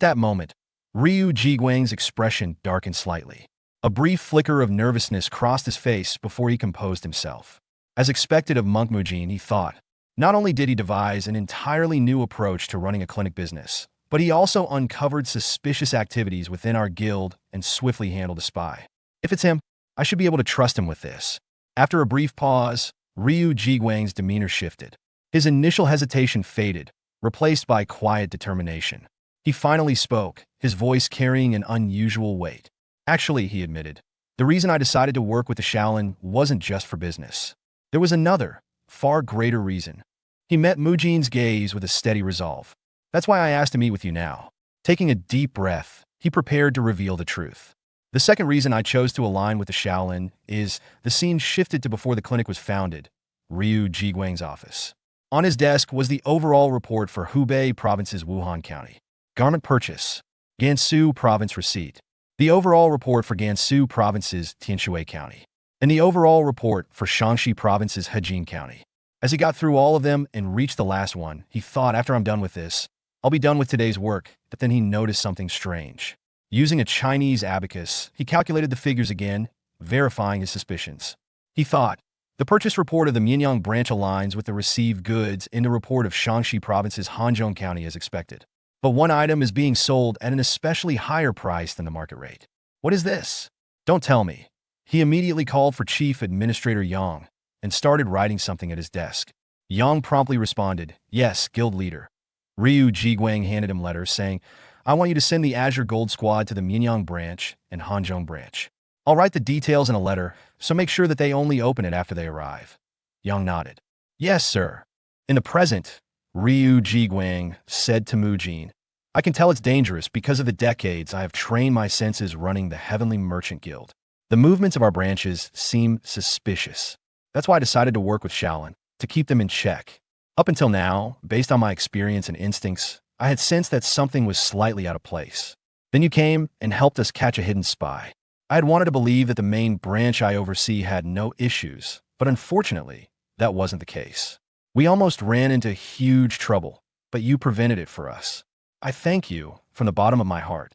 That moment, Ryu Jiguang's expression darkened slightly. A brief flicker of nervousness crossed his face before he composed himself. As expected of Monk Mujin, he thought. Not only did he devise an entirely new approach to running a clinic business, but he also uncovered suspicious activities within our guild and swiftly handled a spy. If it's him, I should be able to trust him with this. After a brief pause, Ryu Jiguang's demeanor shifted. His initial hesitation faded, replaced by quiet determination. He finally spoke, his voice carrying an unusual weight. Actually, he admitted, the reason I decided to work with the Shaolin wasn't just for business. There was another, far greater reason. He met Mujin's gaze with a steady resolve. That's why I asked to meet with you now. Taking a deep breath, he prepared to reveal the truth. The second reason I chose to align with the Shaolin is the scene shifted to before the clinic was founded, Ryu Jiguang's office. On his desk was the overall report for Hubei Province's Wuhan County. Garment purchase, Gansu Province receipt. The overall report for Gansu Province's Tianshui County. And the overall report for Shaanxi Province's Hejin County. As he got through all of them and reached the last one, he thought, after I'm done with this, I'll be done with today's work. But then he noticed something strange. Using a Chinese abacus, he calculated the figures again, verifying his suspicions. He thought, the purchase report of the Mianyang branch aligns with the received goods in the report of Shaanxi Province's Hanzhong County as expected. But one item is being sold at an especially higher price than the market rate. What is this? Don't tell me. He immediately called for Chief Administrator Yang and started writing something at his desk. Yang promptly responded, yes, guild leader. Ryu Jiguang handed him letters saying, I want you to send the Azure Gold Squad to the Mianyang branch and Hanzhong branch. I'll write the details in a letter, so make sure that they only open it after they arrive. Yang nodded. Yes, sir. In the present, Ryu Jiguang said to Mujin, I can tell it's dangerous because of the decades I have trained my senses running the Heavenly Merchant Guild. The movements of our branches seem suspicious. That's why I decided to work with Shaolin, to keep them in check. Up until now, based on my experience and instincts, I had sensed that something was slightly out of place. Then you came and helped us catch a hidden spy. I had wanted to believe that the main branch I oversee had no issues, but unfortunately, that wasn't the case. We almost ran into huge trouble, but you prevented it for us. I thank you from the bottom of my heart.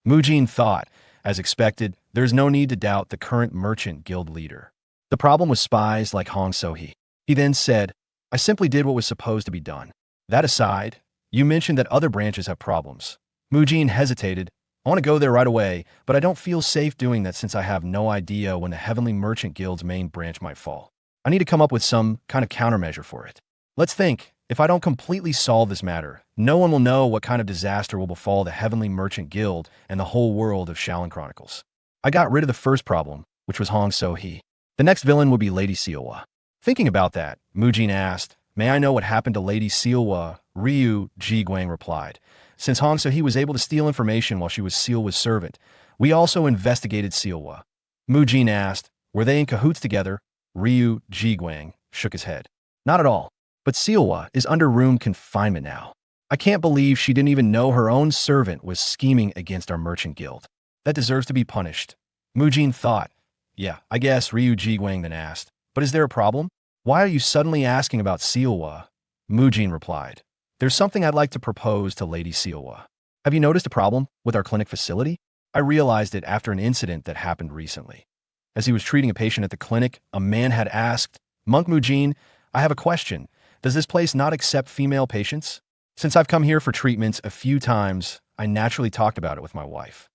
Mujin thought, as expected, there's no need to doubt the current merchant guild leader. The problem was spies like Hong Sohee. He then said, I simply did what was supposed to be done. That aside, you mentioned that other branches have problems. Mujin hesitated. I want to go there right away, but I don't feel safe doing that since I have no idea when the Heavenly Merchant Guild's main branch might fall. I need to come up with some kind of countermeasure for it. Let's think, if I don't completely solve this matter, no one will know what kind of disaster will befall the Heavenly Merchant Guild and the whole world of Shaolin Chronicles. I got rid of the first problem, which was Hong So-hee. The next villain would be Lady Seowa. Thinking about that, Mujin asked, may I know what happened to Lady Seowa? Ryu Jiguang replied, since Hong So-hee was able to steal information while she was Seowa's servant, we also investigated Seowa. Mujin asked, were they in cahoots together? Ryu Jiguang shook his head. Not at all. But Seowa is under room confinement now. I can't believe she didn't even know her own servant was scheming against our merchant guild. That deserves to be punished. Mujin thought. Yeah, I guess, Ryu Jiguang then asked. But is there a problem? Why are you suddenly asking about Seowa? Mujin replied. There's something I'd like to propose to Lady Seowa. Have you noticed a problem with our clinic facility? I realized it after an incident that happened recently. As he was treating a patient at the clinic, a man had asked, Monk Mujin, I have a question. Does this place not accept female patients? Since I've come here for treatments a few times, I naturally talked about it with my wife.